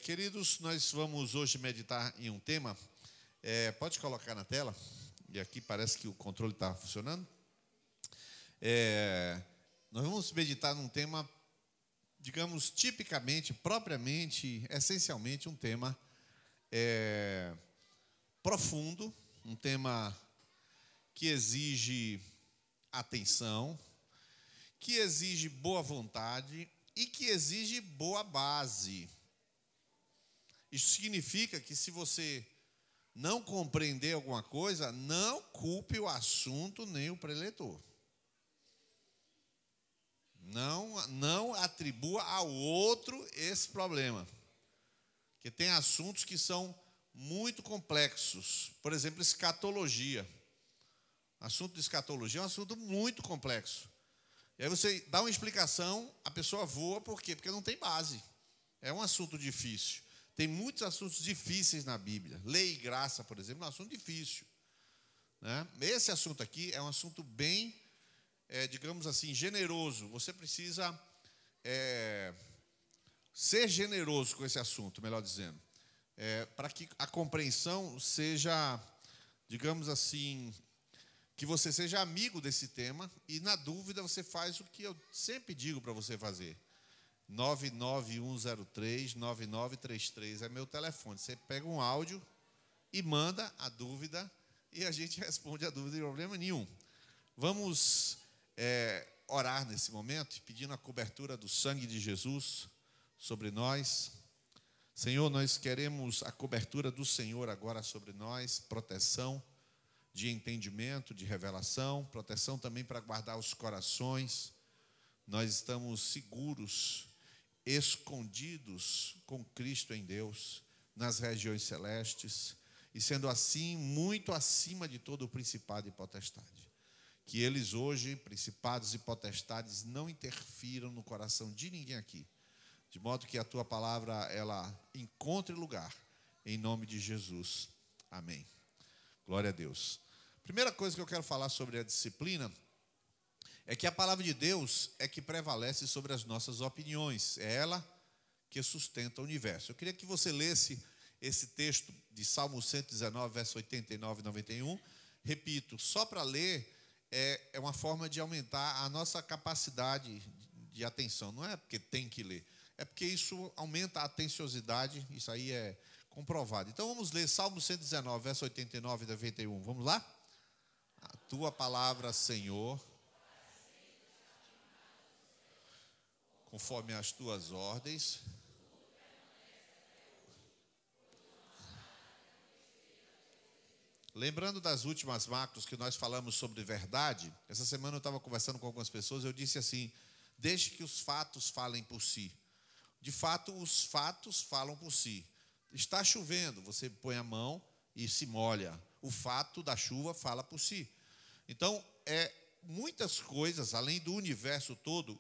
Queridos, nós vamos hoje meditar em um tema. Pode colocar na tela. E aqui parece que o controle está funcionando. Nós vamos meditar num tema, digamos, tipicamente, propriamente, essencialmente, um tema profundo, um tema que exige atenção, que exige boa vontade e que exige boa base. Isso significa que se você não compreender alguma coisa, não culpe o assunto nem o preletor. Não atribua ao outro esse problema. Porque tem assuntos que são muito complexos. Por exemplo, escatologia. O assunto de escatologia é um assunto muito complexo. E aí você dá uma explicação, a pessoa voa, por quê? Porque não tem base. É um assunto difícil. Tem muitos assuntos difíceis na Bíblia. Lei e graça, por exemplo, é um assunto difícil, né? Esse assunto aqui é um assunto bem, digamos assim, generoso. Você precisa ser generoso com esse assunto, melhor dizendo, para que a compreensão seja, digamos assim, que você seja amigo desse tema e, na dúvida, você faz o que eu sempre digo para você fazer. 99103-9933 é meu telefone. Você pega um áudio e manda a dúvida e a gente responde a dúvida sem problema nenhum. Vamos orar nesse momento, pedindo a cobertura do sangue de Jesus sobre nós. Senhor, nós queremos a cobertura do Senhor agora sobre nós, proteção de entendimento, de revelação, proteção também para guardar os corações. Nós estamos seguros, escondidos com Cristo em Deus, nas regiões celestes, e sendo assim, muito acima de todo o principado e potestade. Que eles hoje, principados e potestades, não interfiram no coração de ninguém aqui, de modo que a tua palavra, ela encontre lugar, em nome de Jesus. Amém. Glória a Deus. Primeira coisa que eu quero falar sobre a disciplina é que a palavra de Deus é que prevalece sobre as nossas opiniões. É ela que sustenta o universo. Eu queria que você lesse esse texto de Salmo 119, verso 89 e 91. Repito, só para ler é uma forma de aumentar a nossa capacidade de atenção. Não é porque tem que ler, é porque isso aumenta a atenciosidade. Isso aí é comprovado. Então vamos ler Salmo 119, verso 89 e 91. Vamos lá? A tua palavra, Senhor, conforme as tuas ordens. Lembrando das últimas macros que nós falamos sobre verdade, essa semana eu estava conversando com algumas pessoas, eu disse assim: deixe que os fatos falem por si. De fato, os fatos falam por si. Está chovendo, você põe a mão e se molha. O fato da chuva fala por si. Então, muitas coisas, além do universo todo,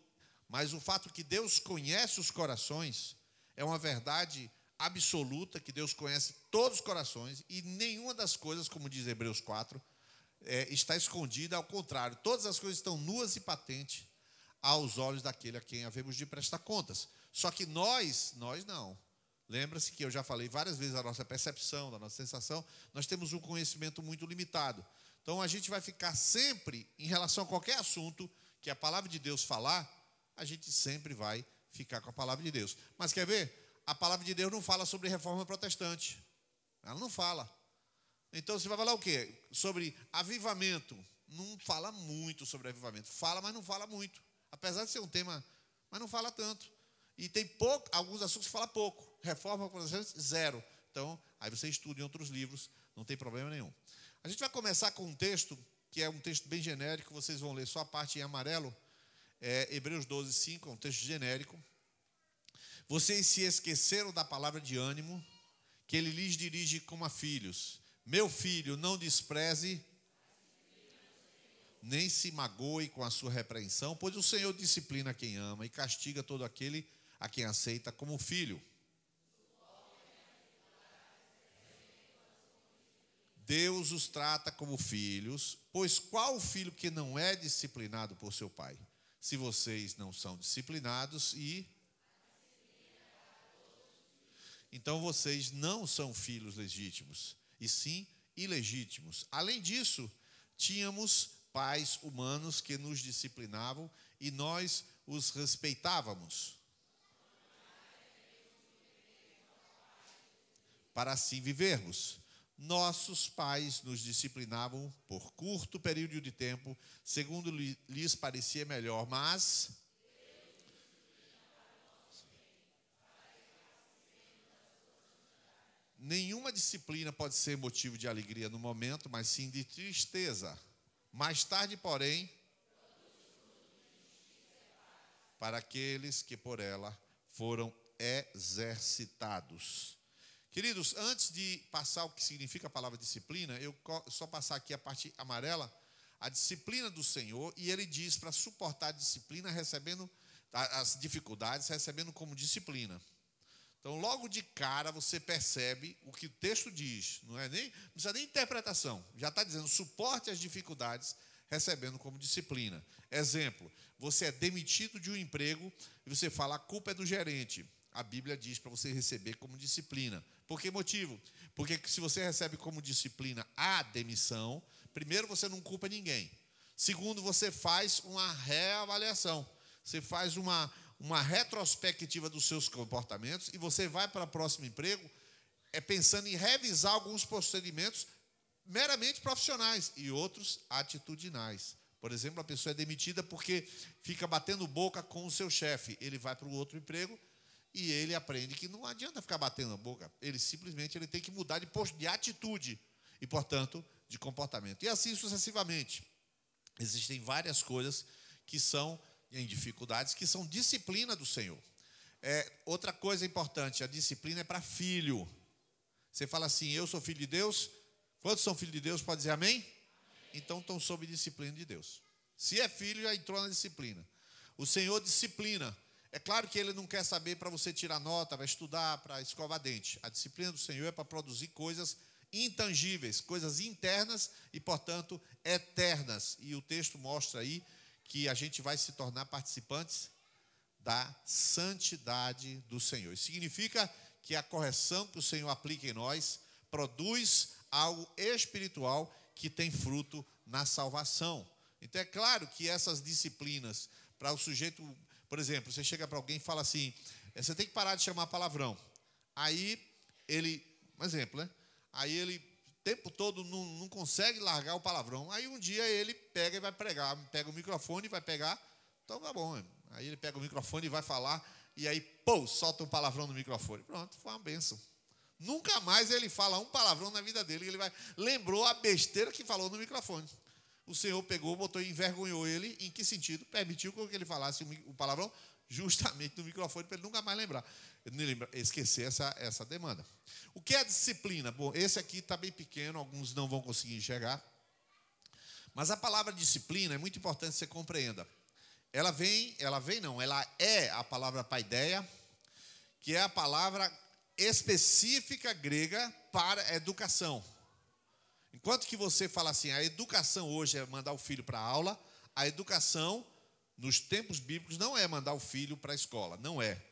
mas o fato que Deus conhece os corações é uma verdade absoluta, que Deus conhece todos os corações e nenhuma das coisas, como diz Hebreus 4, está escondida. Ao contrário, todas as coisas estão nuas e patentes aos olhos daquele a quem havemos de prestar contas. Só que nós não. Lembra-se que eu já falei várias vezes da nossa percepção, da nossa sensação, nós temos um conhecimento muito limitado. Então, a gente vai ficar sempre, em relação a qualquer assunto que a palavra de Deus falar, a gente sempre vai ficar com a palavra de Deus. Mas quer ver? A palavra de Deus não fala sobre reforma protestante. Ela não fala. Então, você vai falar o quê? Sobre avivamento. Não fala muito sobre avivamento. Fala, mas não fala muito. Apesar de ser um tema, mas não fala tanto. E tem alguns assuntos que fala pouco. Reforma protestante, zero. Então, aí você estuda em outros livros, não tem problema nenhum. A gente vai começar com um texto, que é um texto bem genérico, vocês vão ler só a parte em amarelo, Hebreus 12, 5, é um texto genérico. Vocês se esqueceram da palavra de ânimo, que ele lhes dirige como a filhos. Meu filho, não despreze, nem se magoe com a sua repreensão, pois o Senhor disciplina quem ama e castiga todo aquele a quem aceita como filho. Deus os trata como filhos, pois qual filho que não é disciplinado por seu pai? Se vocês não são disciplinados Então vocês não são filhos legítimos, e sim ilegítimos. Além disso, tínhamos pais humanos que nos disciplinavam e nós os respeitávamos, para assim vivermos. Nossos pais nos disciplinavam por curto período de tempo, segundo lhes parecia melhor, mas nenhuma disciplina pode ser motivo de alegria no momento, mas sim de tristeza. Mais tarde, porém, para aqueles que por ela foram exercitados. Queridos, antes de passar o que significa a palavra disciplina, eu só passar aqui a parte amarela, a disciplina do Senhor, e ele diz para suportar a disciplina, recebendo as dificuldades, recebendo como disciplina. Então, logo de cara, você percebe o que o texto diz, não precisa nem interpretação, já está dizendo, suporte as dificuldades, recebendo como disciplina. Exemplo, você é demitido de um emprego e você fala, a culpa é do gerente. A Bíblia diz para você receber como disciplina. Por que motivo? Porque se você recebe como disciplina a demissão, primeiro, você não culpa ninguém. Segundo, você faz uma reavaliação. Você faz uma retrospectiva dos seus comportamentos e você vai para o próximo emprego pensando em revisar alguns procedimentos meramente profissionais e outros atitudinais. Por exemplo, a pessoa é demitida porque fica batendo boca com o seu chefe. Ele vai para o outro emprego e ele aprende que não adianta ficar batendo a boca. Ele simplesmente tem que mudar de atitude e, portanto, de comportamento. E assim sucessivamente. Existem várias coisas que são, em dificuldades, que são disciplina do Senhor. Outra coisa importante, a disciplina é para filho. Você fala assim, eu sou filho de Deus. Quantos são filhos de Deus? Pode dizer amém? Então estão sob disciplina de Deus. Se é filho, já entrou na disciplina. O Senhor disciplina. É claro que Ele não quer saber para você tirar nota, para estudar, para escovar dente. A disciplina do Senhor é para produzir coisas intangíveis, coisas internas e, portanto, eternas. E o texto mostra aí que a gente vai se tornar participantes da santidade do Senhor. Isso significa que a correção que o Senhor aplica em nós produz algo espiritual que tem fruto na salvação. Então é claro que essas disciplinas, para o sujeito, por exemplo, você chega para alguém e fala assim, você tem que parar de chamar palavrão. Aí ele, um exemplo, né? Aí ele o tempo todo não consegue largar o palavrão. Aí um dia ele pega e vai pregar, pega o microfone e vai pegar, então tá bom. Aí ele pega o microfone e vai falar, e aí, solta um palavrão no microfone. Pronto, foi uma bênção. Nunca mais ele fala um palavrão na vida dele, lembrou a besteira que falou no microfone. O Senhor pegou, botou e envergonhou ele, em que sentido? Permitiu que ele falasse o palavrão justamente no microfone, para ele nunca mais lembrar. Esquecer essa demanda. O que é a disciplina? Bom, esse aqui está bem pequeno, alguns não vão conseguir enxergar. Mas a palavra disciplina é muito importante que você compreenda. Ela é a palavra paideia, que é a palavra específica grega para educação. Enquanto que você fala assim, a educação hoje é mandar o filho para a aula, a educação, nos tempos bíblicos, não é mandar o filho para a escola, não é.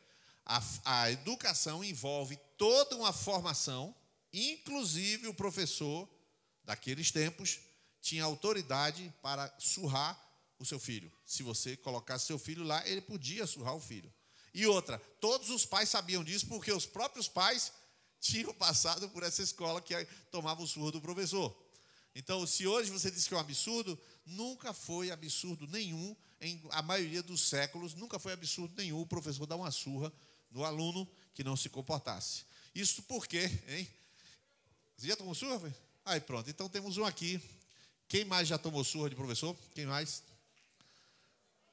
A educação envolve toda uma formação, inclusive o professor daqueles tempos tinha autoridade para surrar o seu filho. Se você colocasse seu filho lá, ele podia surrar o filho. E outra, todos os pais sabiam disso porque os próprios pais tinham passado por essa escola que tomava o surro do professor. Então, se hoje você diz que é um absurdo, nunca foi absurdo nenhum, a maioria dos séculos, nunca foi absurdo nenhum o professor dar uma surra no aluno que não se comportasse. Isso por quê, hein? Você já tomou surra? Aí pronto, então temos um aqui. Quem mais já tomou surra de professor? Quem mais?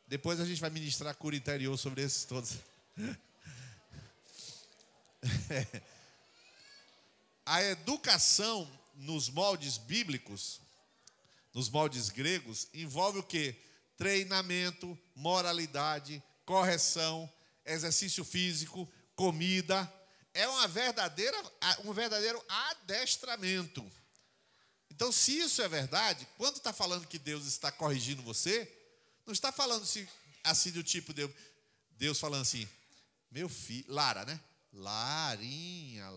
Depois a gente vai ministrar cura interior sobre esses todos. A educação nos moldes bíblicos, nos moldes gregos, envolve o quê? Treinamento, moralidade, correção, exercício físico, comida. É um verdadeiro adestramento. Então, se isso é verdade, quando está falando que Deus está corrigindo você, não está falando assim do tipo Deus falando assim, meu filho, Lara, né? Larinha,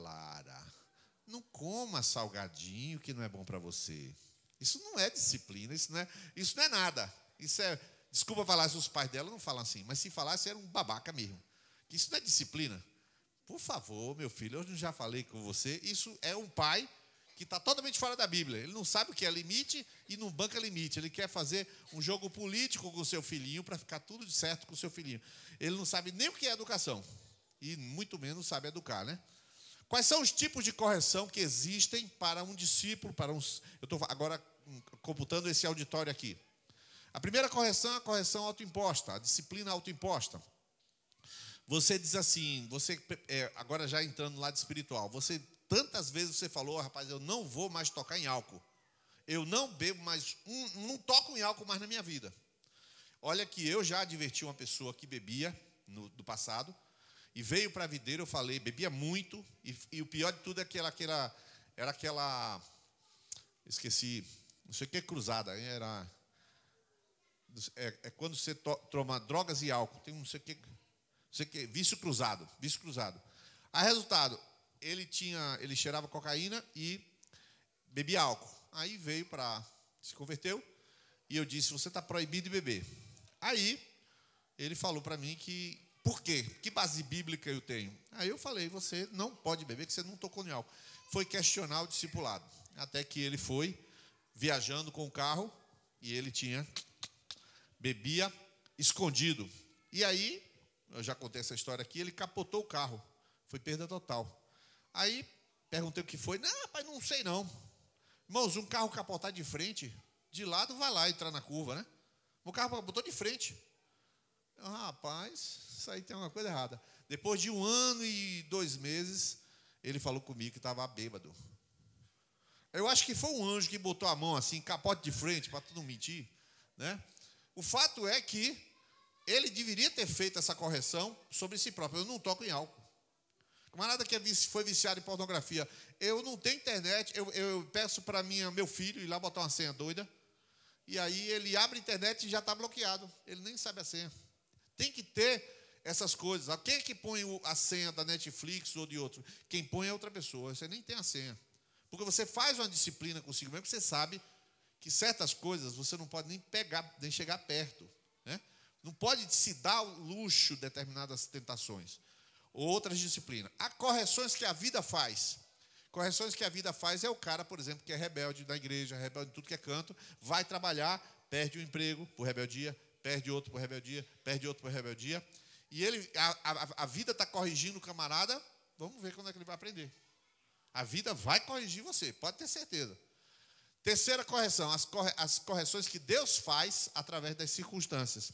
coma salgadinho que não é bom para você. Isso não é disciplina, isso não é nada. Isso é, desculpa falar se os pais dela não falam assim, mas se falasse era um babaca mesmo. Isso não é disciplina. Por favor, meu filho, eu já falei com você, isso é um pai que está totalmente fora da Bíblia. Ele não sabe o que é limite e não banca limite. Ele quer fazer um jogo político com o seu filhinho para ficar tudo certo com o seu filhinho. Ele não sabe nem o que é educação e muito menos sabe educar, né? Quais são os tipos de correção que existem para um discípulo, eu estou agora computando esse auditório aqui. A primeira correção é a correção autoimposta, a disciplina autoimposta. Você diz assim, agora já entrando no lado espiritual, tantas vezes você falou, rapaz, eu não vou mais tocar em álcool. Eu não bebo mais, não toco em álcool mais na minha vida. Olha que eu já adverti uma pessoa que bebia do passado, e veio para a videira, eu falei, bebia muito, e o pior de tudo é que era aquela, esqueci, não sei o que, cruzada, é quando você toma drogas e álcool, tem um não sei o que, vício cruzado. A resultado, ele cheirava cocaína e bebia álcool. Aí se converteu, e eu disse, você está proibido de beber. Aí, ele falou para mim por quê? Que base bíblica eu tenho? Aí eu falei, você não pode beber, que você não tocou em álcool. Foi questionar o discipulado. Até que ele foi viajando com o carro, e ele bebia escondido. E aí, eu já contei essa história aqui, ele capotou o carro. Foi perda total. Aí, perguntei o que foi. Não, rapaz, não sei não. Irmãos, um carro capotar de frente, de lado vai lá entrar na curva, né? O carro capotou de frente. Rapaz, isso aí tem uma coisa errada. Depois de 1 ano e 2 meses, ele falou comigo que estava bêbado. Eu acho que foi um anjo que botou a mão assim, capote de frente, para tu não mentir, né? O fato é que ele deveria ter feito essa correção sobre si próprio. Eu não toco em álcool. Camarada que foi viciado em pornografia. Eu não tenho internet, eu peço para meu filho ir lá botar uma senha doida, e aí ele abre a internet e já está bloqueado. Ele nem sabe a senha. Tem que ter essas coisas. Quem é que põe a senha da Netflix ou de outro? Quem põe é outra pessoa. Você nem tem a senha. Porque você faz uma disciplina consigo mesmo, que você sabe que certas coisas você não pode nem pegar, nem chegar perto, né? Não pode se dar o luxo de determinadas tentações. Outras disciplinas. Há correções que a vida faz. Correções que a vida faz é o cara, por exemplo, que é rebelde da igreja, rebelde em tudo que é canto, vai trabalhar, perde o emprego por rebeldia, perde outro por rebeldia, perde outro por rebeldia, e a vida está corrigindo o camarada, vamos ver quando é que ele vai aprender. A vida vai corrigir você, pode ter certeza. Terceira correção, as correções que Deus faz através das circunstâncias.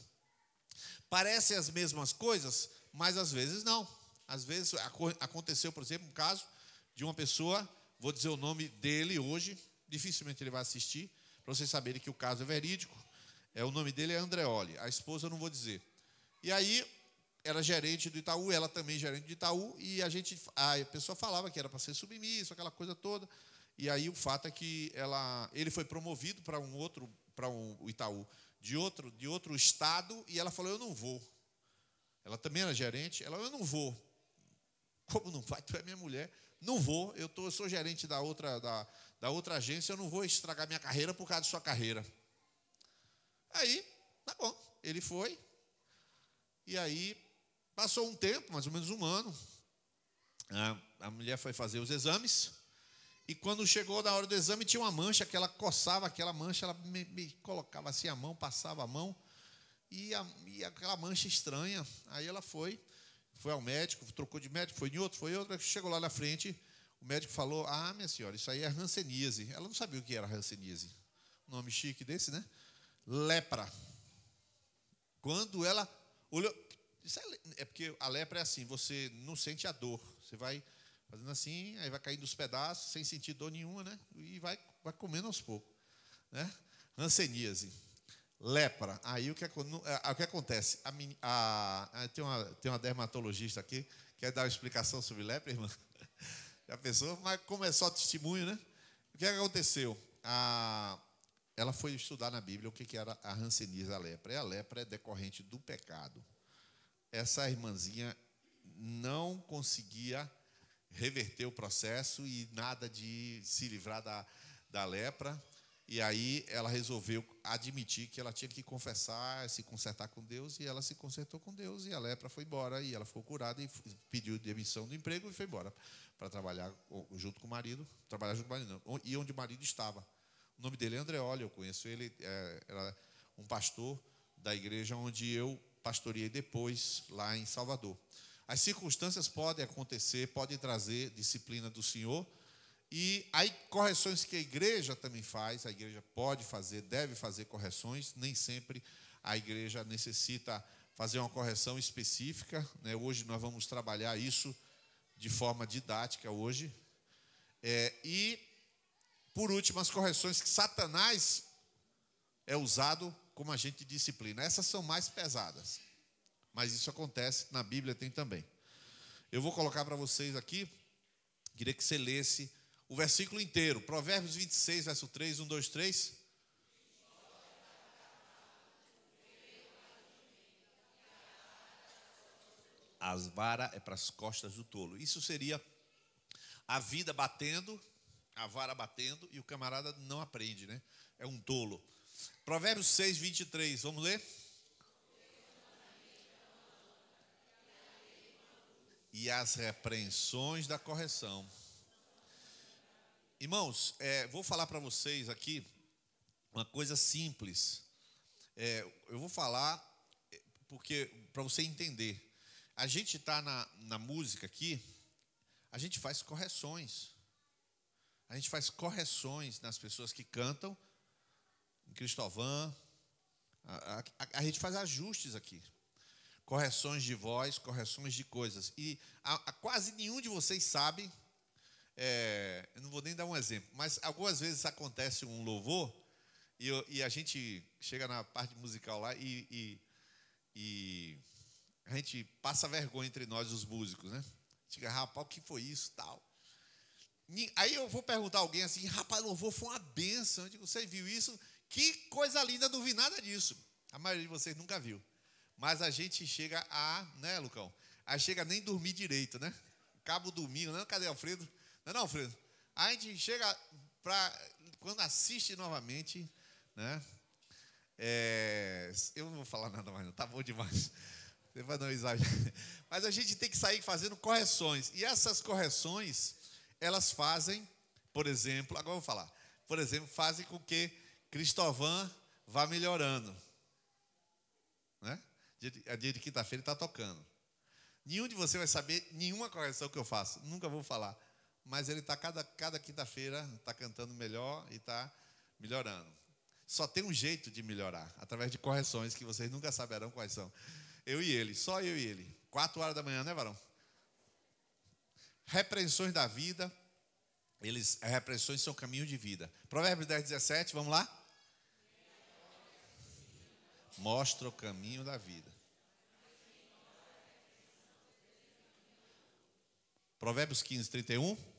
Parecem as mesmas coisas, mas às vezes não. Às vezes aconteceu, por exemplo, um caso de uma pessoa, vou dizer o nome dele hoje, dificilmente ele vai assistir, para vocês saberem que o caso é verídico. O nome dele é Andreoli, a esposa eu não vou dizer. E aí, era gerente do Itaú, ela também gerente do Itaú, e a pessoa falava que era para ser submisso, aquela coisa toda. E aí o fato é que ele foi promovido para o Itaú de outro estado, e ela falou, eu não vou. Ela também era gerente, eu não vou. Como não vai? Tu é minha mulher. Não vou, eu sou gerente da outra agência, eu não vou estragar minha carreira por causa de sua carreira. Aí, tá bom, ele foi, e aí passou um tempo, mais ou menos 1 ano, a mulher foi fazer os exames, e quando chegou na hora do exame tinha uma mancha, que ela coçava aquela mancha, ela me colocava assim a mão, passava a mão, e aquela mancha estranha. Aí ela foi ao médico, trocou de médico, foi em outro, chegou lá na frente, o médico falou, minha senhora, isso aí é hanseníase. Ela não sabia o que era hanseníase, nome chique desse, né? Lepra. Quando ela olhou, é porque a lepra é assim, você não sente a dor, você vai fazendo assim, aí vai caindo os pedaços, sem sentir dor nenhuma, né? E vai comendo aos poucos, né? Hanseníase, lepra. Aí o que acontece? Tem uma dermatologista aqui, quer dar uma explicação sobre lepra, irmã? Já pensou? Mas como é só testemunho, né? O que aconteceu? Ela foi estudar na Bíblia o que era a hanseníase, a lepra. E a lepra é decorrente do pecado. Essa irmãzinha não conseguia reverter o processo e nada de se livrar da lepra. E aí ela resolveu admitir que ela tinha que confessar, se consertar com Deus, e ela se consertou com Deus, e a lepra foi embora, e ela ficou curada, e pediu demissão do emprego e foi embora para trabalhar junto com o marido, e onde o marido estava. O nome dele é Andreoli, eu conheço ele, era um pastor da igreja onde eu pastoreei depois, lá em Salvador. As circunstâncias podem acontecer, podem trazer disciplina do Senhor, e aí correções que a igreja também faz, a igreja pode fazer, deve fazer correções, nem sempre a igreja necessita fazer uma correção específica, né? Hoje nós vamos trabalhar isso de forma didática hoje. E, por último, as correções que Satanás é usado como agente de disciplina. Essas são mais pesadas, mas isso acontece, na Bíblia tem também. Eu vou colocar para vocês aqui, queria que você lesse o versículo inteiro, Provérbios 26, verso 3, 1, 2, 3. As varas é para as costas do tolo. Isso seria a vida batendo, a vara batendo, e o camarada não aprende, né? É um tolo. Provérbios 6, 23, vamos ler? E as repreensões da correção. Irmãos, vou falar para vocês aqui uma coisa simples. Eu vou falar porque para você entender. A gente está na música aqui, a gente faz correções. A gente faz correções nas pessoas que cantam, em Cristóvão. A gente faz ajustes aqui. Correções de voz, correções de coisas. E quase nenhum de vocês sabe. Eu não vou nem dar um exemplo, mas algumas vezes acontece um louvor e a gente chega na parte musical lá e a gente passa vergonha entre nós, os músicos, né? Diga, rapaz, o que foi isso, tal? Aí eu vou perguntar a alguém assim, rapaz, o louvor foi uma bênção. Eu digo, você viu isso? Que coisa linda, não vi nada disso. A maioria de vocês nunca viu. Mas a gente chega né, Lucão? Aí chega nem dormir direito, né? Acaba o domingo, né? Cadê Alfredo? Não, Alfredo? A gente chega quando assiste novamente, né? Eu não vou falar nada mais, não, tá bom demais. Você vai dar um exagero. Mas a gente tem que sair fazendo correções. E essas correções, elas fazem, por exemplo, agora eu vou falar, por exemplo, fazem com que Cristóvão vá melhorando. Né? Dia de quinta-feira ele está tocando. Nenhum de vocês vai saber nenhuma correção que eu faço, nunca vou falar. Mas ele está cada quinta-feira, está cantando melhor e está melhorando. Só tem um jeito de melhorar, através de correções que vocês nunca saberão quais são. Eu e ele, só eu e ele. 4 horas da manhã, né, varão? Repreensões da vida. Repreensões são caminho de vida. Provérbios 10, 17, vamos lá? Mostra o caminho da vida. Provérbios 15, 31.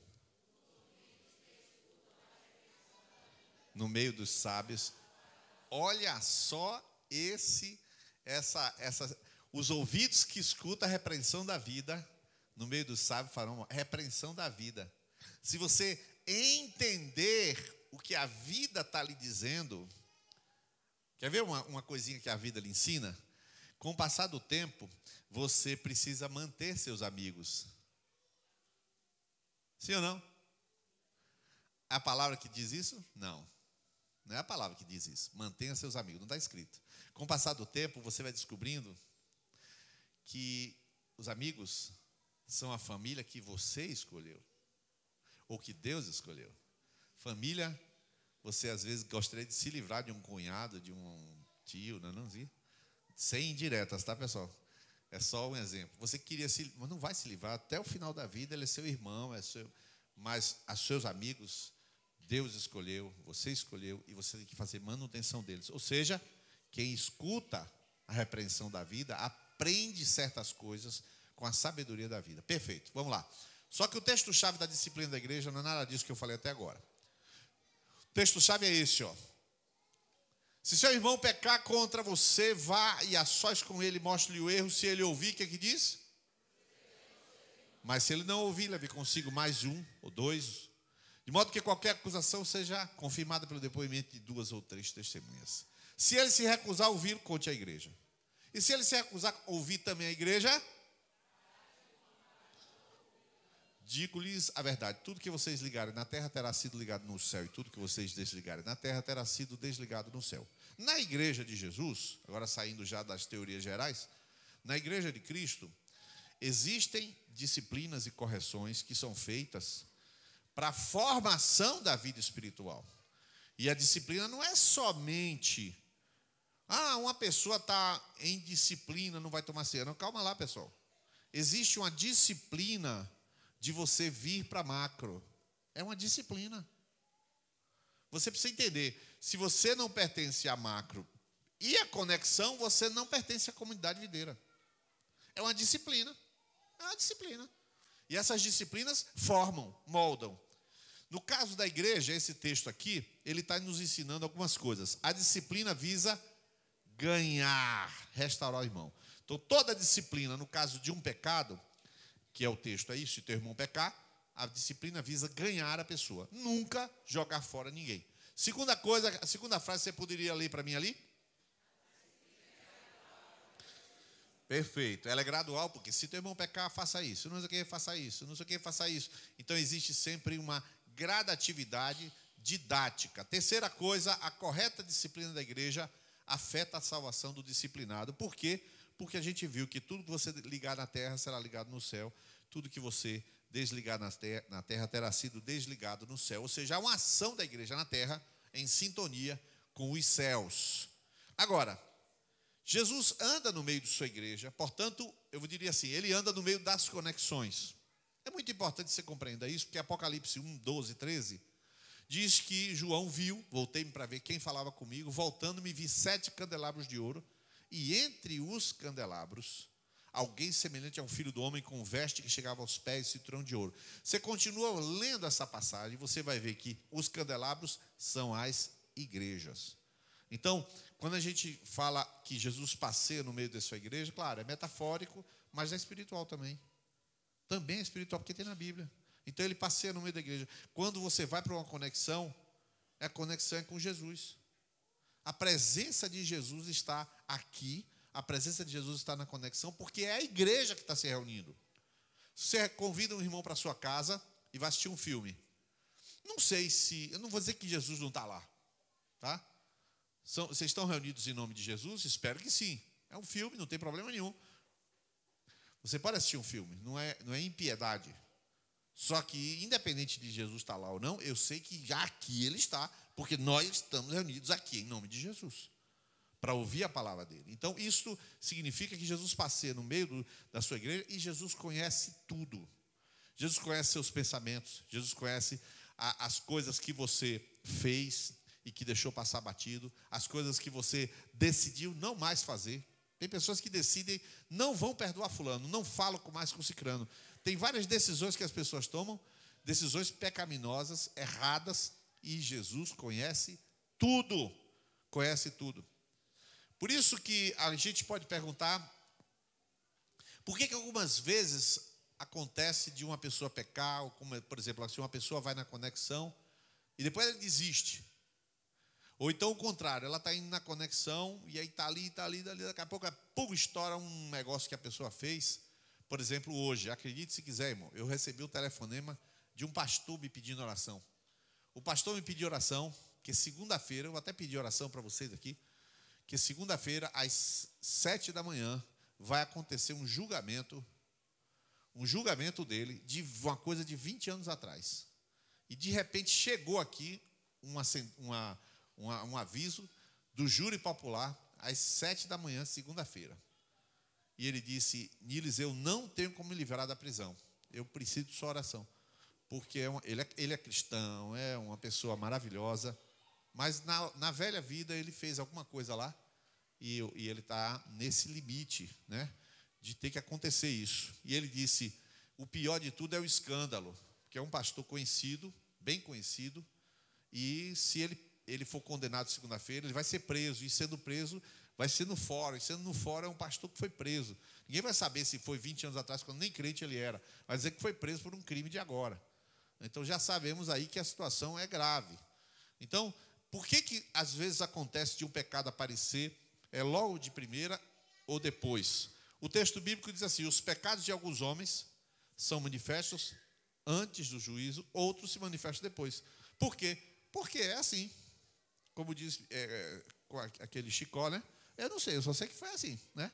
No meio dos sábios. Olha só os ouvidos que escutam a repreensão da vida, no meio dos sábios farão repreensão da vida. Se você entender o que a vida está lhe dizendo, quer ver uma coisinha que a vida lhe ensina? Com o passar do tempo, você precisa manter seus amigos. Sim ou não? É a palavra que diz isso? Não. Não é a palavra que diz isso. Mantenha seus amigos. Não está escrito. Com o passar do tempo, você vai descobrindo que os amigos são a família que você escolheu. Ou que Deus escolheu. Família, você às vezes gostaria de se livrar de um cunhado, de um tio, não é? Sem indiretas, tá, pessoal? É só um exemplo. Você queria mas não vai se livrar. Até o final da vida, ele é seu irmão, mas os seus amigos, Deus escolheu, você escolheu, e você tem que fazer manutenção deles. Ou seja, quem escuta a repreensão da vida, aprende certas coisas com a sabedoria da vida. Perfeito, vamos lá. Só que o texto-chave da disciplina da igreja não é nada disso que eu falei até agora. O texto-chave é esse, ó. Se seu irmão pecar contra você, vá e a sós com ele, mostre-lhe o erro. Se ele ouvir, o que diz? Mas se ele não ouvir, leve consigo mais um ou dois, de modo que qualquer acusação seja confirmada pelo depoimento de 2 ou 3 testemunhas. Se ele se recusar a ouvir, conte à igreja. E se ele se recusar a ouvir também a igreja, digo-lhes a verdade, tudo que vocês ligarem na terra terá sido ligado no céu, e tudo que vocês desligarem na terra terá sido desligado no céu. Na igreja de Jesus, agora saindo já das teorias gerais, na igreja de Cristo, existem disciplinas e correções que são feitas para a formação da vida espiritual. E a disciplina não é somente, uma pessoa está em disciplina, não vai tomar ceia. Não, calma lá, pessoal. Existe uma disciplina de você vir para macro. É uma disciplina. Você precisa entender, se você não pertence a macro e a conexão, você não pertence à comunidade videira. É uma disciplina. É uma disciplina. E essas disciplinas formam, moldam. No caso da igreja, esse texto aqui, ele está nos ensinando algumas coisas. A disciplina visa ganhar, restaurar o irmão. Então, toda disciplina, no caso de um pecado, que é o texto aí, se teu irmão pecar, a disciplina visa ganhar a pessoa, nunca jogar fora ninguém. Segunda coisa, a segunda frase, você poderia ler para mim ali? Perfeito, ela é gradual, porque se teu irmão pecar, faça isso, não sei o que, faça isso, não sei o que, faça isso. Então, existe sempre uma gradatividade didática. Terceira coisa, a correta disciplina da igreja afeta a salvação do disciplinado. Por quê? Porque a gente viu que tudo que você ligar na terra será ligado no céu, tudo que você desligar na terra terá sido desligado no céu. Ou seja, há uma ação da igreja na terra em sintonia com os céus. Agora, Jesus anda no meio de sua igreja, portanto, eu diria assim, ele anda no meio das conexões. É muito importante que você compreenda isso, porque Apocalipse 1, 12, 13, diz que João viu, voltei para ver quem falava comigo, voltando me vi 7 candelabros de ouro, e entre os candelabros, alguém semelhante a um filho do homem com veste que chegava aos pés e cinturão de ouro. Você continua lendo essa passagem, você vai ver que os candelabros são as igrejas. Então, quando a gente fala que Jesus passeia no meio da sua igreja, claro, é metafórico, mas é espiritual também. Também é espiritual, porque tem na Bíblia. Então, ele passeia no meio da igreja. Quando você vai para uma conexão, a conexão é com Jesus. A presença de Jesus está aqui, a presença de Jesus está na conexão, porque é a igreja que está se reunindo. Você convida um irmão para a sua casa e vai assistir um filme. Não sei se, eu não vou dizer que Jesus não está lá, tá? Vocês estão reunidos em nome de Jesus? Espero que sim. É um filme, não tem problema nenhum. Você pode assistir um filme, não é impiedade. Só que, independente de Jesus estar lá ou não, eu sei que já aqui ele está, porque nós estamos reunidos aqui em nome de Jesus, para ouvir a palavra dele. Então, isso significa que Jesus passeia no meio da sua igreja e Jesus conhece tudo. Jesus conhece seus pensamentos, Jesus conhece as coisas que você fez e que deixou passar batido, as coisas que você decidiu não mais fazer. Tem pessoas que decidem, não vão perdoar fulano, não falam mais com cicrano. Tem várias decisões que as pessoas tomam, decisões pecaminosas, erradas, e Jesus conhece tudo. Conhece tudo. Por isso que a gente pode perguntar, por que algumas vezes acontece de uma pessoa pecar, ou como, por exemplo, se uma pessoa vai na conexão e depois ela desiste. Ou então o contrário, ela está indo na conexão e aí está ali, daqui a pouco, estoura um negócio que a pessoa fez. Por exemplo, hoje, acredite se quiser, irmão, eu recebi um telefonema de um pastor me pedindo oração. O pastor me pediu oração, que segunda-feira, eu vou até pedir oração para vocês aqui, que segunda-feira, às 7 da manhã, vai acontecer um julgamento dele, de uma coisa de 20 anos atrás. E, de repente, chegou aqui um aviso do júri popular, às 7 da manhã, segunda-feira. E ele disse, Niles, eu não tenho como me livrar da prisão. Eu preciso de sua oração. Porque ele é cristão, é uma pessoa maravilhosa, mas na velha vida ele fez alguma coisa lá e ele está nesse limite, né, de ter que acontecer isso. E ele disse, o pior de tudo é o escândalo, que é um pastor conhecido, bem conhecido, e se ele for condenado segunda-feira, ele vai ser preso, e sendo preso, Vai ser no fórum. E sendo no fórum é um pastor que foi preso. Ninguém vai saber se foi 20 anos atrás, quando nem crente ele era. Vai dizer que foi preso por um crime de agora. Então já sabemos aí que a situação é grave. Então, por que às vezes acontece de um pecado aparecer logo de primeira ou depois? O texto bíblico diz assim: os pecados de alguns homens são manifestos antes do juízo, outros se manifestam depois. Por quê? Porque é assim. Como diz com aquele Chicó, né? Eu não sei, eu só sei que foi assim, né?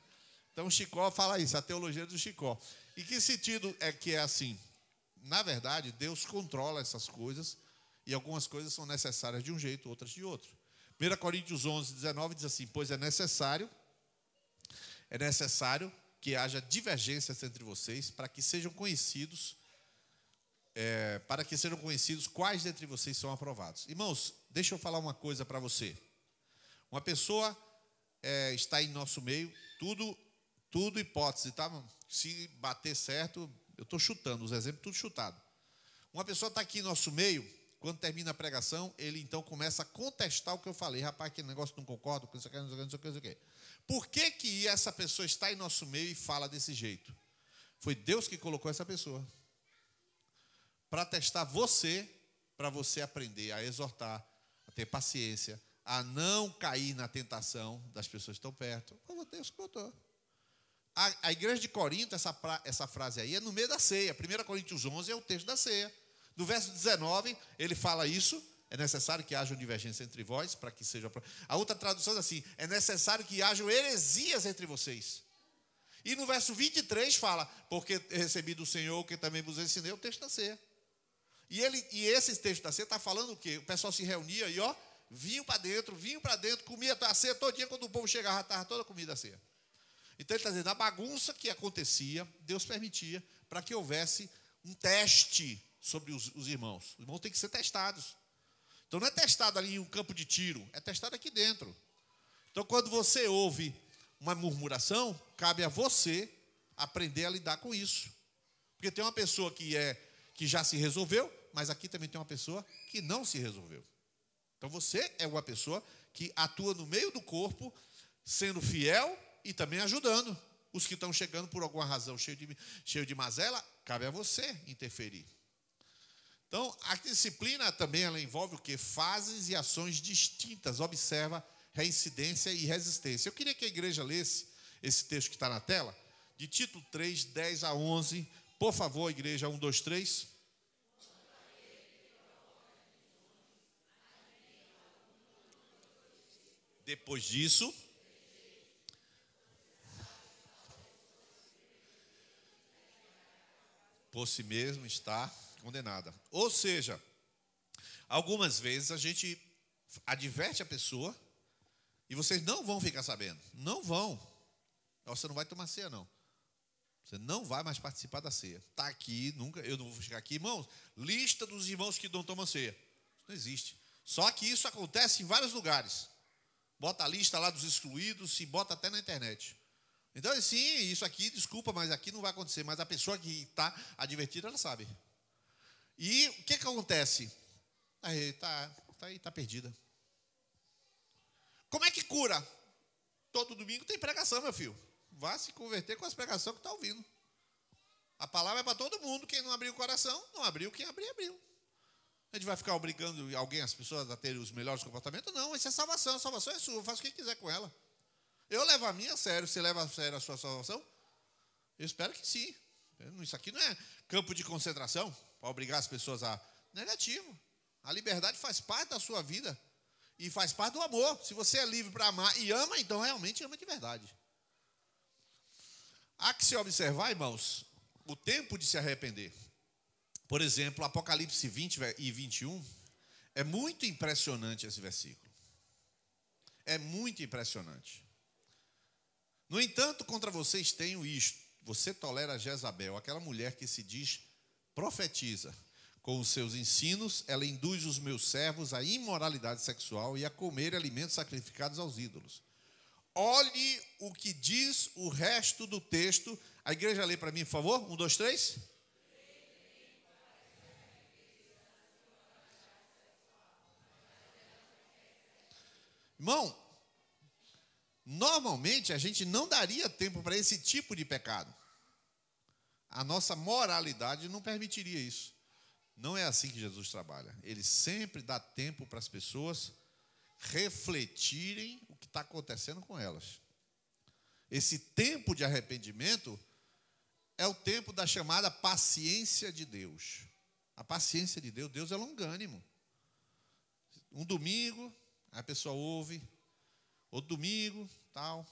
Então o Chicó fala isso, a teologia do Chicó. E que sentido é que é assim? Na verdade, Deus controla essas coisas e algumas coisas são necessárias de um jeito, outras de outro. 1 Coríntios 11, 19 diz assim: pois é necessário que haja divergências entre vocês para que sejam conhecidos quais dentre vocês são aprovados. Irmãos, deixa eu falar uma coisa para você. Uma pessoa está em nosso meio, tudo hipótese, tá? Se bater certo, eu estou chutando, os exemplos tudo chutado. Uma pessoa está aqui em nosso meio, quando termina a pregação, ele então começa a contestar o que eu falei. Rapaz, aquele negócio não concordo, não sei o que. Por que essa pessoa está em nosso meio e fala desse jeito? Foi Deus que colocou essa pessoa para testar você, para você aprender a exortar, a ter paciência, a não cair na tentação das pessoas que estão perto. Foi Deus que botou. A igreja de Corinto, essa frase aí é no meio da ceia. 1 Coríntios 11 é o texto da ceia. No verso 19, ele fala isso: é necessário que haja divergência entre vós, para que seja... A outra tradução diz assim: é necessário que hajam heresias entre vocês. E no verso 23 fala: porque recebi do Senhor o que também vos ensinei, o texto da ceia. E esse texto da ceia está falando o quê? O pessoal se reunia e, vinho para dentro, comia a ceia todinha. Quando o povo chegava, estava toda a comida a ceia. Então ele está dizendo, a bagunça que acontecia, Deus permitia para que houvesse um teste sobre os irmãos. Os irmãos têm que ser testados. Então não é testado ali em um campo de tiro, é testado aqui dentro. Então quando você ouve uma murmuração, cabe a você aprender a lidar com isso. Porque tem uma pessoa que já se resolveu, mas aqui também tem uma pessoa que não se resolveu. Então você é uma pessoa que atua no meio do corpo, sendo fiel e também ajudando. Os que estão chegando por alguma razão cheio de mazela, cabe a você interferir. Então, a disciplina também ela envolve o quê? Fases e ações distintas. Observa reincidência e resistência. Eu queria que a igreja lesse esse texto que está na tela, de Tito 3, 10 a 11. Por favor, igreja, 1, 2, 3. Depois disso, por si mesmo está condenada. Ou seja, algumas vezes a gente adverte a pessoa e vocês não vão ficar sabendo. Não vão. Você não vai tomar ceia, não. Você não vai mais participar da ceia. Está aqui, eu não vou chegar aqui. Irmãos, lista dos irmãos que não tomam ceia. Isso não existe. Só que isso acontece em vários lugares. Bota a lista lá dos excluídos e bota até na internet. Então, sim, isso aqui, desculpa, mas aqui não vai acontecer. Mas a pessoa que está advertida, ela sabe. E o que acontece? Aí, está perdida. Como é que cura? Todo domingo tem pregação, meu filho. Vá se converter com as pregações que está ouvindo. A palavra é para todo mundo. Quem não abriu o coração, não abriu. Quem abriu, abriu. A gente vai ficar obrigando as pessoas a terem os melhores comportamentos? Não, isso é salvação. A salvação é sua, faça o que quiser com ela. Eu levo a minha a sério. Você leva a sério a sua salvação? Eu espero que sim. Isso aqui não é campo de concentração para obrigar as pessoas a... Negativo. A liberdade faz parte da sua vida e faz parte do amor. Se você é livre para amar e ama, então realmente ama de verdade. Há que se observar, irmãos, o tempo de se arrepender. Por exemplo, Apocalipse 20 e 21, é muito impressionante esse versículo. É muito impressionante. No entanto, contra vocês tenho isto. Você tolera Jezabel, aquela mulher que se diz profetiza. Com os seus ensinos, ela induz os meus servos à imoralidade sexual e a comer alimentos sacrificados aos ídolos. Olhe o que diz o resto do texto. A igreja lê para mim, por favor. 1, 2, 3. Irmão, Normalmente, a gente não daria tempo para esse tipo de pecado. A nossa moralidade não permitiria isso. Não é assim que Jesus trabalha. Ele sempre dá tempo para as pessoas refletirem o que está acontecendo com elas. Esse tempo de arrependimento é o tempo da chamada paciência de Deus. A paciência de Deus, Deus é longânimo. Um domingo, a pessoa ouve, outro domingo, tal.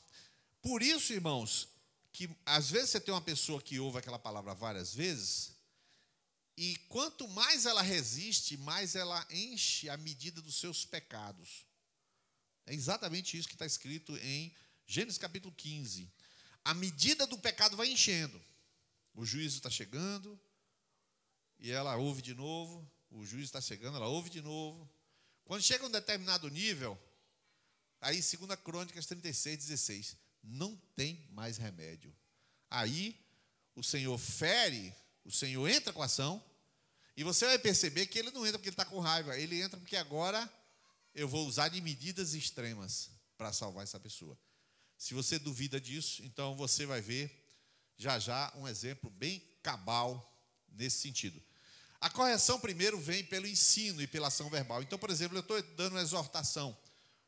Por isso, irmãos, que às vezes você tem uma pessoa que ouve aquela palavra várias vezes, e quanto mais ela resiste, mais ela enche a medida dos seus pecados. É exatamente isso que está escrito em Gênesis capítulo 15. A medida do pecado vai enchendo. O juízo está chegando, e ela ouve de novo. O juízo está chegando, ela ouve de novo. Quando chega a um determinado nível, aí 2 Crônicas 36:16, não tem mais remédio. Aí o Senhor fere, o Senhor entra com a ação, e você vai perceber que ele não entra porque ele está com raiva, ele entra porque agora eu vou usar de medidas extremas para salvar essa pessoa. Se você duvida disso, então você vai ver já já um exemplo bem cabal nesse sentido. A correção primeiro vem pelo ensino e pela ação verbal. Então, por exemplo, eu estou dando uma exortação,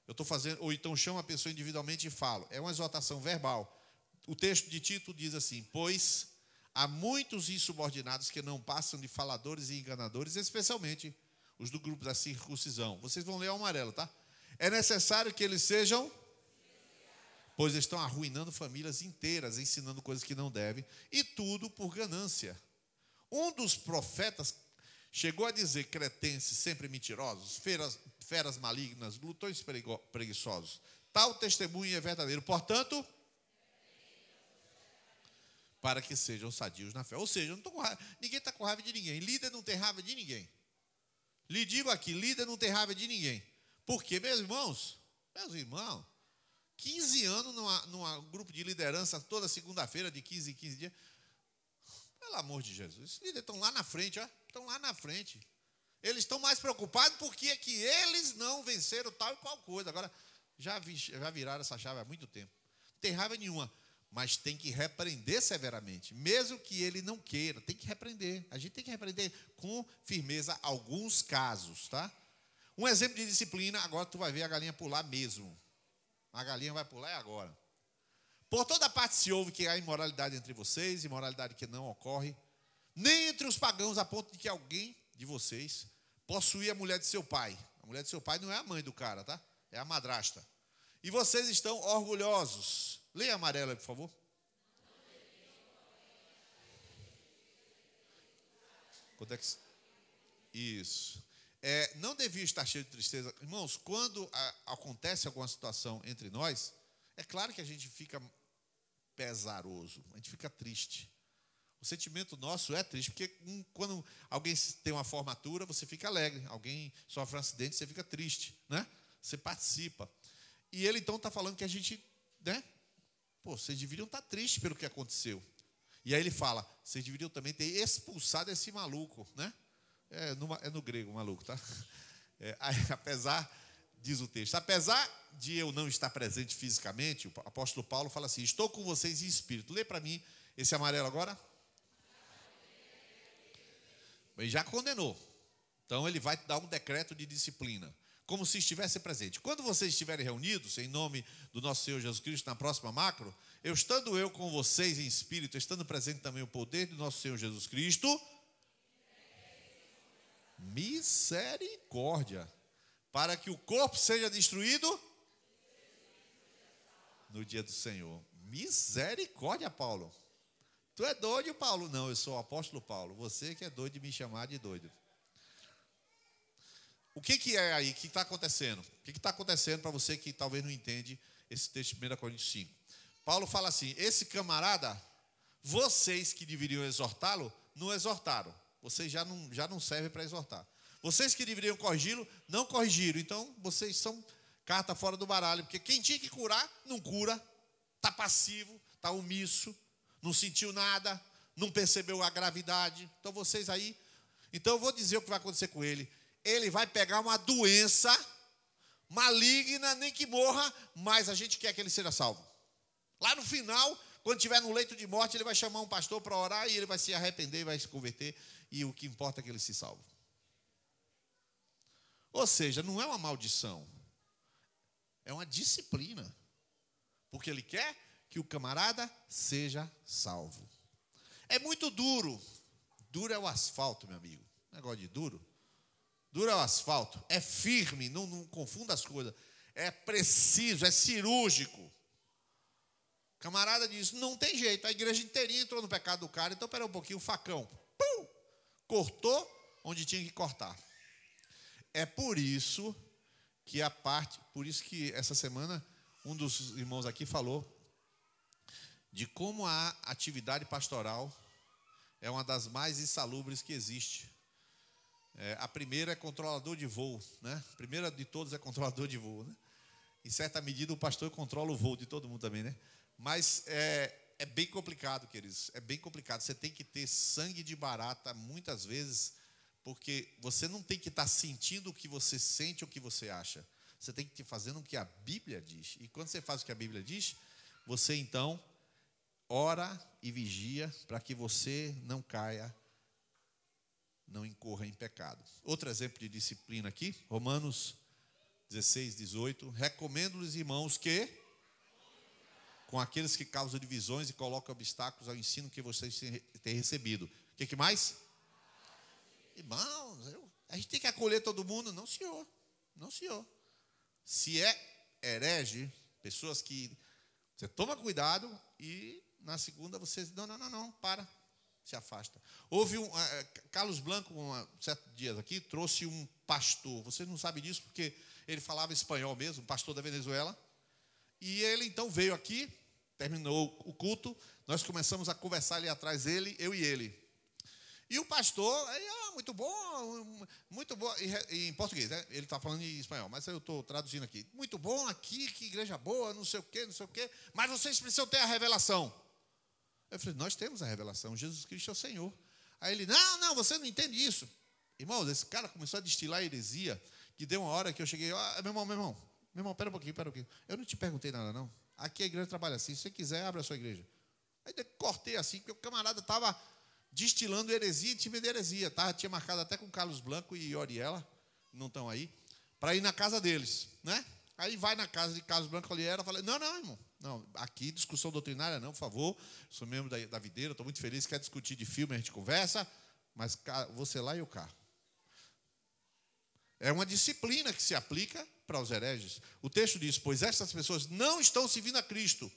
eu estou fazendo, ou então chamo a pessoa individualmente e falo, é uma exortação verbal. O texto de Tito diz assim: pois há muitos insubordinados que não passam de faladores e enganadores, especialmente os do grupo da circuncisão. Vocês vão ler o amarelo, tá? É necessário que eles sejam, pois estão arruinando famílias inteiras, ensinando coisas que não devem, e tudo por ganância. Um dos profetas chegou a dizer: cretenses sempre mentirosos, feras malignas, glutões preguiçosos. Tal testemunho é verdadeiro, portanto, para que sejam sadios na fé. Ou seja, não tô com raiva, ninguém está com raiva de ninguém. Líder não tem raiva de ninguém. Lhe digo aqui, líder não tem raiva de ninguém. Por quê, meus irmãos? 15 anos num grupo de liderança, toda segunda-feira, de 15 em 15 dias. Pelo amor de Jesus, os líderes estão lá na frente, ó, estão lá na frente. Eles estão mais preocupados porque é que eles não venceram tal e qual coisa. Agora, já viraram essa chave há muito tempo. Não tem raiva nenhuma, mas tem que repreender severamente. Mesmo que ele não queira, tem que repreender. A gente tem que repreender com firmeza alguns casos, tá? Um exemplo de disciplina, agora tu vai ver a galinha pular mesmo. A galinha vai pular agora. Por toda parte se ouve que há imoralidade entre vocês, imoralidade que não ocorre, nem entre os pagãos, a ponto de que alguém de vocês possuía a mulher de seu pai. A mulher de seu pai não é a mãe do cara, tá? É a madrasta. E vocês estão orgulhosos. Leia a amarela, por favor. Quando é que... Isso. Não devia estar cheio de tristeza. Irmãos, quando acontece alguma situação entre nós, é claro que a gente fica pesaroso, a gente fica triste. O sentimento nosso é triste, porque quando alguém tem uma formatura, você fica alegre. Alguém sofre um acidente, você fica triste, né? Você participa. E ele então está falando que a gente, né? Pô, vocês deveriam estar tristes pelo que aconteceu. E aí ele fala, vocês deveriam também ter expulsado esse maluco, né? É no grego, maluco, tá? Apesar, diz o texto, apesar de eu não estar presente fisicamente, o apóstolo Paulo fala assim: estou com vocês em espírito. Lê para mim esse amarelo agora. Ele já condenou. Então ele vai dar um decreto de disciplina, como se estivesse presente. Quando vocês estiverem reunidos, em nome do nosso Senhor Jesus Cristo, na próxima macro, estando eu com vocês em espírito, estando presente também o poder do nosso Senhor Jesus Cristo, misericórdia, para que o corpo seja destruído no dia do Senhor. Misericórdia, Paulo. Tu é doido, Paulo? Não, eu sou o apóstolo Paulo. Você que é doido de me chamar de doido. O que é aí? O que está acontecendo? O que está acontecendo para você que talvez não entende esse texto de 1 Coríntios 5? Paulo fala assim: esse camarada, vocês que deveriam exortá-lo, não exortaram. Vocês já não servem para exortar. Vocês que deveriam corrigi-lo, não corrigiram. Então, vocês são carta fora do baralho. Porque quem tinha que curar, não cura. Está passivo, está omisso, não sentiu nada, não percebeu a gravidade. Então, vocês aí... Então, eu vou dizer o que vai acontecer com ele. Ele vai pegar uma doença maligna, nem que morra, mas a gente quer que ele seja salvo. Lá no final, quando estiver no leito de morte, ele vai chamar um pastor para orar e ele vai se arrepender, vai se converter, e o que importa é que ele se salve. Ou seja, não é uma maldição, é uma disciplina, porque ele quer que o camarada seja salvo. É muito duro. Duro é o asfalto, meu amigo. Negócio de duro. Duro é o asfalto. É firme, não confunda as coisas. É preciso, é cirúrgico. O camarada diz, não tem jeito. A igreja inteirinha entrou no pecado do cara. Então, espera um pouquinho, o facão. Pum! Cortou onde tinha que cortar. É por isso que por isso que essa semana um dos irmãos aqui falou de como a atividade pastoral é uma das mais insalubres que existe. A primeira é controlador de voo, né? A primeira de todos é controlador de voo, né? Em certa medida o pastor controla o voo de todo mundo também, né? Mas é bem complicado, queridos, é bem complicado. Você tem que ter sangue de barata muitas vezes, porque você não tem que estar sentindo o que você sente ou o que você acha. Você tem que estar fazendo o que a Bíblia diz. E quando você faz o que a Bíblia diz, você então ora e vigia para que você não caia, não incorra em pecado. Outro exemplo de disciplina aqui, Romanos 16, 18. Recomendo-lhes, irmãos, que com aqueles que causam divisões e colocam obstáculos ao ensino que vocês têm recebido. O que mais? Irmãos, a gente tem que acolher todo mundo? Não, senhor. Não, senhor. Se é herege, pessoas que você toma cuidado e na segunda você diz, não, para, se afasta. Houve Carlos Blanco, certos dias aqui, trouxe um pastor, vocês não sabem disso porque ele falava espanhol mesmo, um pastor da Venezuela, e ele então veio aqui, terminou o culto, nós começamos a conversar ali atrás dele, eu e ele. E o pastor, muito bom, e em português, né? Ele está falando em espanhol, mas eu estou traduzindo aqui. Muito bom aqui, que igreja boa, não sei o quê, mas vocês precisam ter a revelação. Eu falei, nós temos a revelação, Jesus Cristo é o Senhor. Aí ele, não, você não entende isso. Irmãos, esse cara começou a destilar heresia, que deu uma hora que eu cheguei, meu irmão, pera um pouquinho. Eu não te perguntei nada, não. Aqui a igreja trabalha assim, se você quiser, abre a sua igreja. Aí eu cortei assim, porque o camarada estava destilando heresia e time de heresia. Tinha marcado até com Carlos Blanco e Oriela, não estão aí, para ir na casa deles, né? Aí vai na casa de Carlos Blanco e Oriela, falei, não, irmão, não, aqui discussão doutrinária não, por favor, sou membro da Videira, estou muito feliz, quer discutir de filme, a gente conversa, mas você lá e eu cá. É uma disciplina que se aplica para os hereges. O texto diz, pois estas pessoas não estão servindo a Cristo,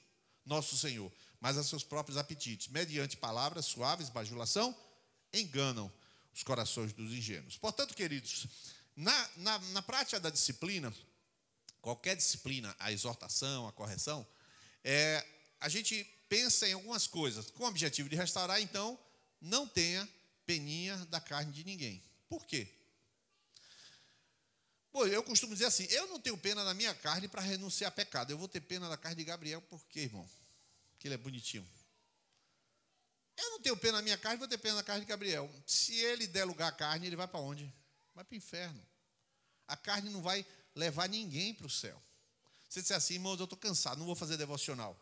nosso Senhor, mas a seus próprios apetites, mediante palavras suaves, bajulação, enganam os corações dos ingênuos. Portanto, queridos, na prática da disciplina, qualquer disciplina, a exortação, a correção, a gente pensa em algumas coisas, com o objetivo de restaurar, então, não tenha peninha da carne de ninguém. Por quê? Bom, eu costumo dizer assim, eu não tenho pena da minha carne para renunciar a pecado, eu vou ter pena da carne de Gabriel, por quê, irmão? Porque ele é bonitinho. Eu não tenho pena da minha carne, vou ter pena da carne de Gabriel. Se ele der lugar à carne, ele vai para onde? Vai para o inferno. A carne não vai levar ninguém para o céu. Você disser assim, irmãos, eu estou cansado, não vou fazer devocional.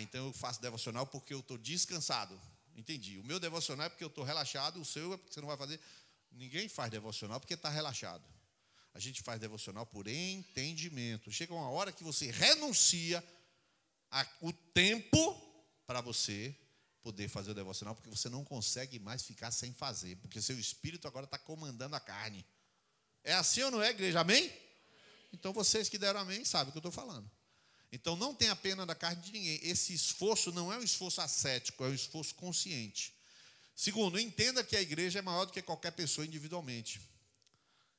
Então eu faço devocional porque eu estou descansado. Entendi. O meu devocional é porque eu estou relaxado, o seu é porque você não vai fazer. Ninguém faz devocional porque está relaxado. A gente faz devocional por entendimento. Chega uma hora que você renuncia o tempo para você poder fazer o devocional, porque você não consegue mais ficar sem fazer, porque seu espírito agora está comandando a carne. É assim ou não é, igreja? Amém? Então vocês que deram amém sabem o que eu estou falando. Então não tenha pena da carne de ninguém. Esse esforço não é um esforço ascético, é um esforço consciente. Segundo, entenda que a igreja é maior do que qualquer pessoa individualmente.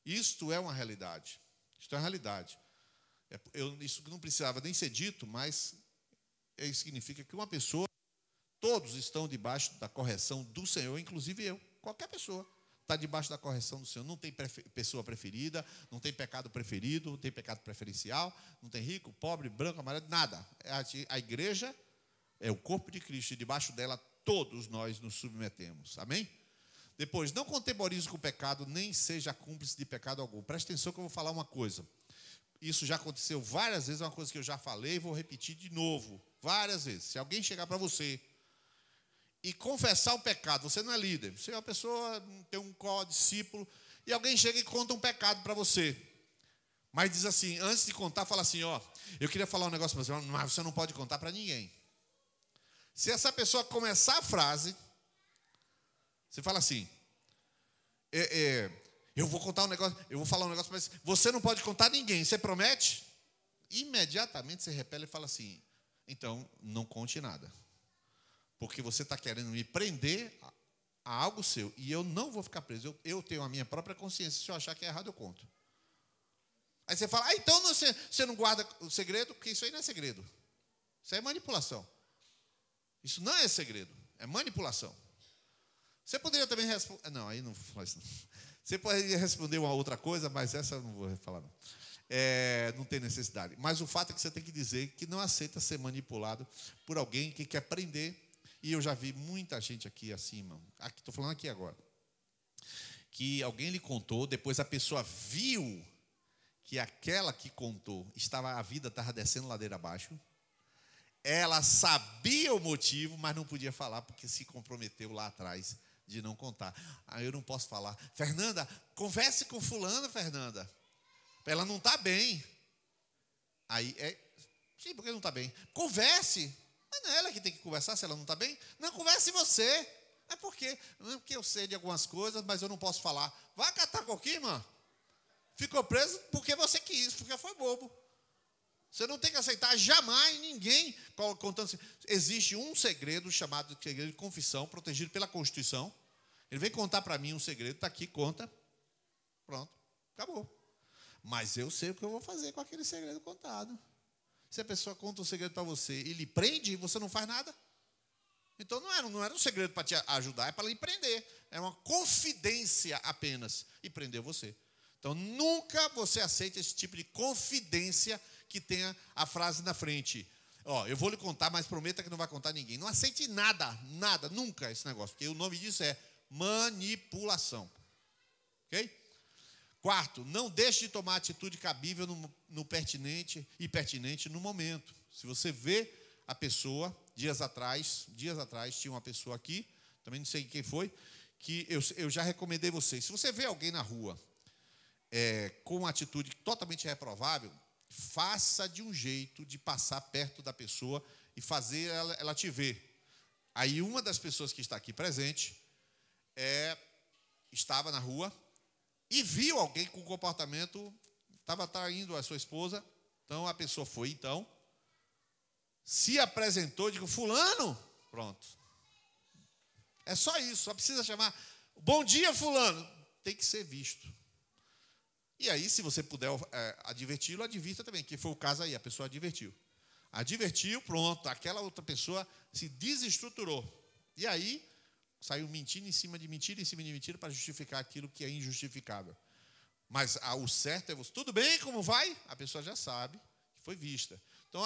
Isto é uma realidade. Isto é uma realidade. Isso não precisava nem ser dito, mas isso significa que uma pessoa, todos estão debaixo da correção do Senhor, inclusive eu. Qualquer pessoa está debaixo da correção do Senhor. Não tem pessoa preferida, não tem pecado preferido, não tem pecado preferencial, não tem rico, pobre, branco, amarelo, nada. A igreja é o corpo de Cristo e debaixo dela todos nós nos submetemos. Amém? Depois, não contemporize com o pecado, nem seja cúmplice de pecado algum. Preste atenção que eu vou falar uma coisa. Isso já aconteceu várias vezes, é uma coisa que eu já falei e vou repetir de novo, várias vezes. Se alguém chegar para você e confessar o pecado, você não é líder, você é uma pessoa, tem um discípulo, e alguém chega e conta um pecado para você. Mas diz assim, antes de contar, fala assim, ó, eu queria falar um negócio para você, mas você não pode contar para ninguém. Se essa pessoa começar a frase, você fala assim, eu vou contar um negócio, eu vou falar um negócio, mas você não pode contar a ninguém, você promete? Imediatamente você repele e fala assim, então não conte nada. Porque você está querendo me prender a algo seu, e eu não vou ficar preso, eu tenho a minha própria consciência, se eu achar que é errado, eu conto. Aí você fala, então você não guarda o segredo, porque isso aí não é segredo. Isso é manipulação. Isso não é segredo, é manipulação. Você poderia também responder... Não, aí não vou falar isso. Não. Você poderia responder uma outra coisa, mas essa eu não vou falar, não. Não tem necessidade. Mas o fato é que você tem que dizer que não aceita ser manipulado por alguém que quer prender. E eu já vi muita gente aqui acima. Estou falando aqui agora. Que alguém lhe contou, depois a pessoa viu que aquela que contou, a vida estava descendo ladeira abaixo. Ela sabia o motivo, mas não podia falar, porque se comprometeu lá atrás de não contar. Aí eu não posso falar. Fernanda, converse com fulana, Fernanda. Ela não está bem. Aí, sim, porque não está bem. Converse. Mas não é ela que tem que conversar se ela não está bem? Não, converse você. É por quê? Não é porque eu sei de algumas coisas, mas eu não posso falar. Vai catar coquinho, irmã. Ficou preso porque você quis, porque foi bobo. Você não tem que aceitar jamais ninguém contando assim. Existe um segredo chamado de segredo de confissão, protegido pela Constituição. Ele vem contar para mim um segredo, está aqui, conta. Pronto, acabou. Mas eu sei o que eu vou fazer com aquele segredo contado. Se a pessoa conta um segredo para você e lhe prende, você não faz nada. Então não era um segredo para te ajudar, é para lhe prender. É uma confidência apenas. E prendeu você. Então nunca você aceita esse tipo de confidência que tenha a frase na frente. Ó, eu vou lhe contar, mas prometa que não vai contar a ninguém. Não aceite nada, nunca esse negócio. Porque o nome disso é manipulação. Ok? Quarto, não deixe de tomar atitude cabível no pertinente e pertinente no momento. Se você vê a pessoa, dias atrás tinha uma pessoa aqui, também não sei quem foi, que eu já recomendei vocês. Se você vê alguém na rua com uma atitude totalmente reprovável, faça de um jeito de passar perto da pessoa e fazer ela te ver. Aí uma das pessoas que está aqui presente estava na rua e viu alguém com comportamento, estava traindo a sua esposa, então a pessoa foi, se apresentou, digo, fulano, pronto. É só isso, só precisa chamar, bom dia, fulano, tem que ser visto. E aí, se você puder adverti-lo, advirta também, que foi o caso aí, a pessoa advertiu. Advertiu, pronto, aquela outra pessoa se desestruturou. E aí, saiu mentindo em cima de mentira para justificar aquilo que é injustificável. Mas o certo é você, tudo bem, como vai? A pessoa já sabe que foi vista. Então,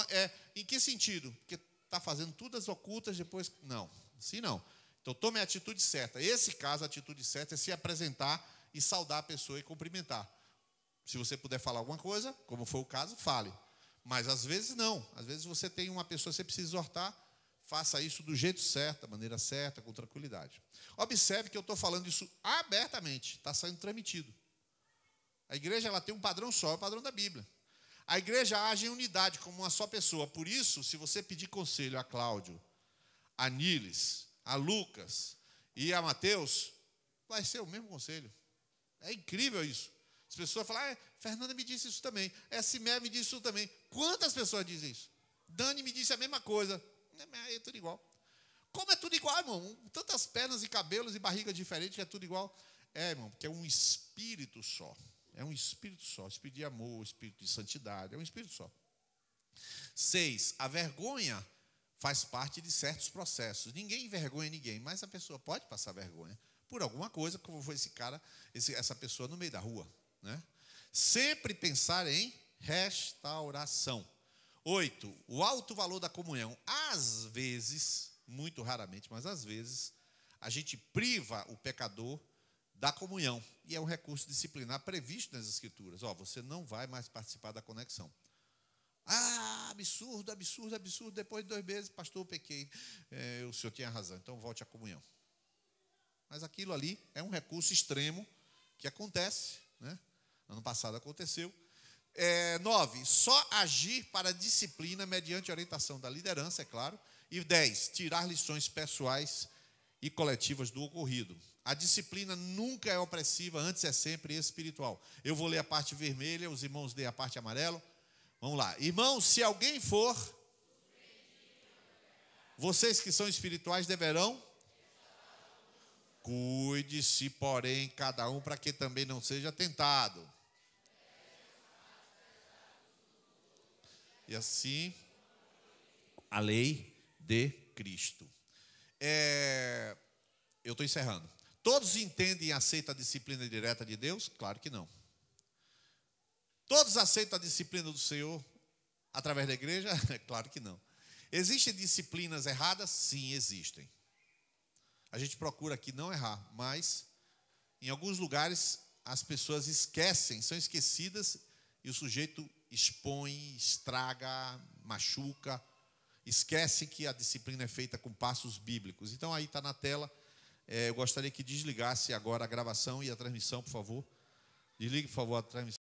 em que sentido? Porque está fazendo tudo as ocultas, depois... Não, assim não. Então, tome a atitude certa. Esse caso, a atitude certa é se apresentar e saudar a pessoa e cumprimentar. Se você puder falar alguma coisa, como foi o caso, fale. Mas, às vezes, não. Às vezes, você tem uma pessoa que você precisa exortar, faça isso do jeito certo, da maneira certa, com tranquilidade. Observe que eu estou falando isso abertamente, está sendo transmitido. A igreja ela tem um padrão só, é o padrão da Bíblia. A igreja age em unidade, como uma só pessoa. Por isso, se você pedir conselho a Cláudio, a Niles, a Lucas e a Mateus, vai ser o mesmo conselho. É incrível isso. As pessoas falam, Fernanda me disse isso também, Simé me disse isso também. Quantas pessoas dizem isso? Dani me disse a mesma coisa. É tudo igual. Como é tudo igual, irmão? Tantas pernas e cabelos e barriga diferentes que é tudo igual. Irmão, porque é um espírito só. É um espírito só. Espírito de amor, espírito de santidade. É um espírito só. 6. A vergonha faz parte de certos processos. Ninguém envergonha ninguém, mas a pessoa pode passar vergonha por alguma coisa, como foi essa pessoa no meio da rua. Né? Sempre pensar em restauração. 8. O alto valor da comunhão. Às vezes, muito raramente, mas às vezes, a gente priva o pecador da comunhão. E é um recurso disciplinar previsto nas Escrituras. Você não vai mais participar da conexão. Absurdo, absurdo, absurdo. Depois de 2 meses, pastor, eu pequei. O senhor tinha razão, então volte à comunhão. Mas aquilo ali é um recurso extremo que acontece, né? Ano passado aconteceu. 9, só agir para a disciplina mediante orientação da liderança, é claro. E 10, tirar lições pessoais e coletivas do ocorrido. A disciplina nunca é opressiva, antes é sempre espiritual. Eu vou ler a parte vermelha, os irmãos leem a parte amarela. Vamos lá. Irmãos, se alguém for, vocês que são espirituais deverão, cuide-se, porém, cada um para que também não seja tentado. E assim, a lei de Cristo. Eu estou encerrando. Todos entendem e aceitam a disciplina direta de Deus? Claro que não. Todos aceitam a disciplina do Senhor através da igreja? Claro que não. Existem disciplinas erradas? Sim, existem. A gente procura aqui não errar, mas em alguns lugares as pessoas esquecem, são esquecidas e o sujeito expõe, estraga, machuca, esquece que a disciplina é feita com passos bíblicos. Então aí está na tela. Eu gostaria que desligasse agora a gravação e a transmissão, por favor. Desligue, por favor, a transmissão.